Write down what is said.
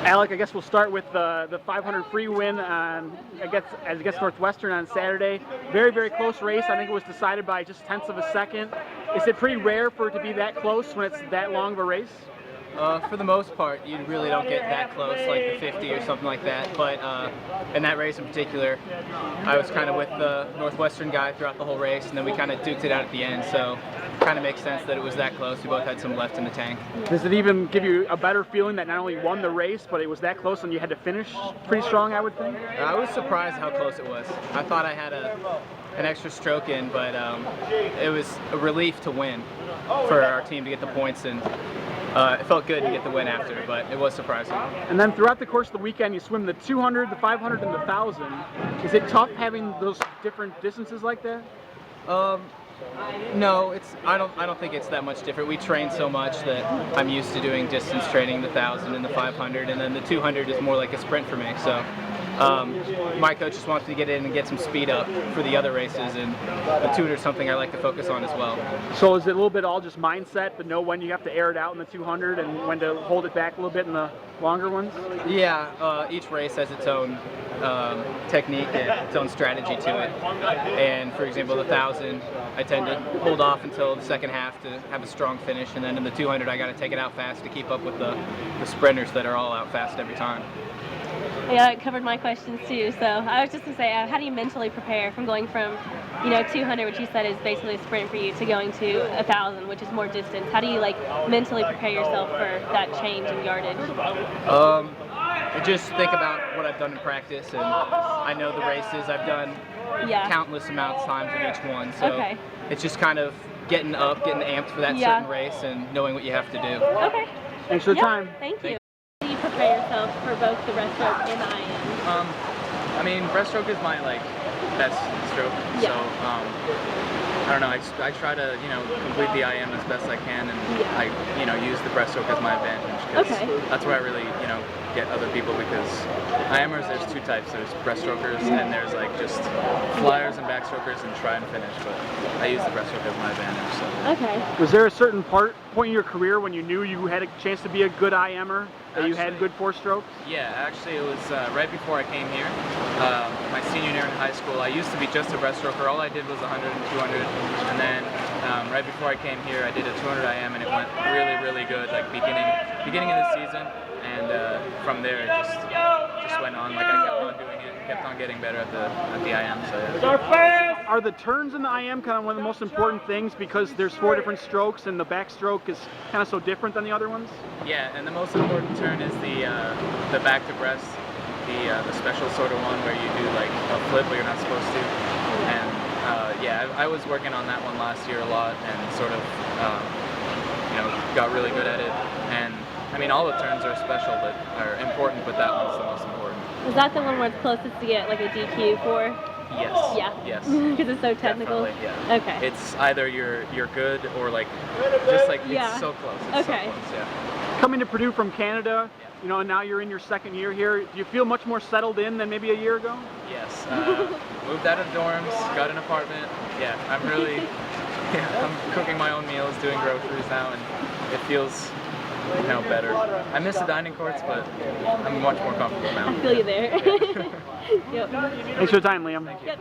Alec, I guess we'll start with the 500 free win on, against Northwestern on Saturday. Very, very close race. I think it was decided by just tenths of a second. Is it pretty rare for it to be that close when it's that long of a race? For the most part, you really don't get that close, like the 50 or something like that. But in that race in particular, I was kind of with the Northwestern guy throughout the whole race, and then we kind of duked it out at the end. So kind of makes sense that it was that close. We both had some left in the tank. Does it even give you a better feeling that not only won the race, but it was that close and you had to finish pretty strong, I would think? I was surprised how close it was. I thought I had an extra stroke in, but it was a relief to win for our team to get the points, and it felt good to get the win after, but it was surprising. And then throughout the course of the weekend, you swim the 200, the 500, and the 1,000. Is it tough having those different distances like that? No, I don't think it's that much different. We train so much that I'm used to doing distance training, the 1,000 and the 500, and then the 200 is more like a sprint for me. So my coach just wants me to get in and get some speed up for the other races, and the 200 is something I like to focus on as well. So is it a little bit all just mindset, but know when you have to air it out in the 200 and when to hold it back a little bit in the longer ones? Yeah, each race has its own technique and its own strategy to it. And for example, the 1,000, I tend to hold off until the second half to have a strong finish, and then in the 200, I got to take it out fast to keep up with the sprinters that are all out fast every time. Yeah, it covered my questions too. So I was just going to say, how do you mentally prepare from going from, 200, which you said is basically a sprint for you, to going to 1,000, which is more distance? How do you mentally prepare yourself for that change in yardage? I just think about what I've done in practice, and I know the races. I've done countless amounts of times of each one, so it's just kind of getting amped for that certain race and knowing what you have to do. Okay. Thanks for the time. Thank you. How do you prepare yourself for both the breaststroke and the IM? I mean, breaststroke is my best stroke, so I don't know. I try to complete the IM as best I can, and I use the breaststroke as my advantage, because that's where I really get other people, because IMers, there's two types. There's breaststrokers and there's just flyers and backstrokers and try and finish, but I use the breaststroke as my advantage. So. Was there a certain point in your career when you knew you had a chance to be a good IMer, that you had good four strokes? Yeah, actually it was right before I came here, my senior year in high school. I used to be just a breaststroker. All I did was 100 and 200, and then right before I came here, I did a 200 IM, and it went really, really good, beginning of the season, and from there it just went on. I kept on doing it, kept on getting better at the IM. So yeah. Are the turns in the IM kind of one of the most important things, because there's 4 different strokes and the backstroke is kind of so different than the other ones? Yeah, and the most important turn is the back to breast, the special sort of one where you do a flip where you're not supposed to. And I was working on that one last year a lot, and sort of got really good at it. And I mean, all the turns are special, but are important, but that one's the most important. Is that the one where it's closest to get a DQ for? Yes. Yeah. Yes. Because it's so technical. Definitely, yeah. Okay. It's either you're good or it's so close. It's so close. Yeah. Coming to Purdue from Canada, and now you're in your second year here. Do you feel much more settled in than maybe a year ago? Yes. Moved out of dorms, got an apartment. Yeah, I'm really. I'm cooking my own meals, doing groceries now, and it feels better. I miss the dining courts, but I'm much more comfortable now. I feel you there. Thanks for the time, Liam. Thank you.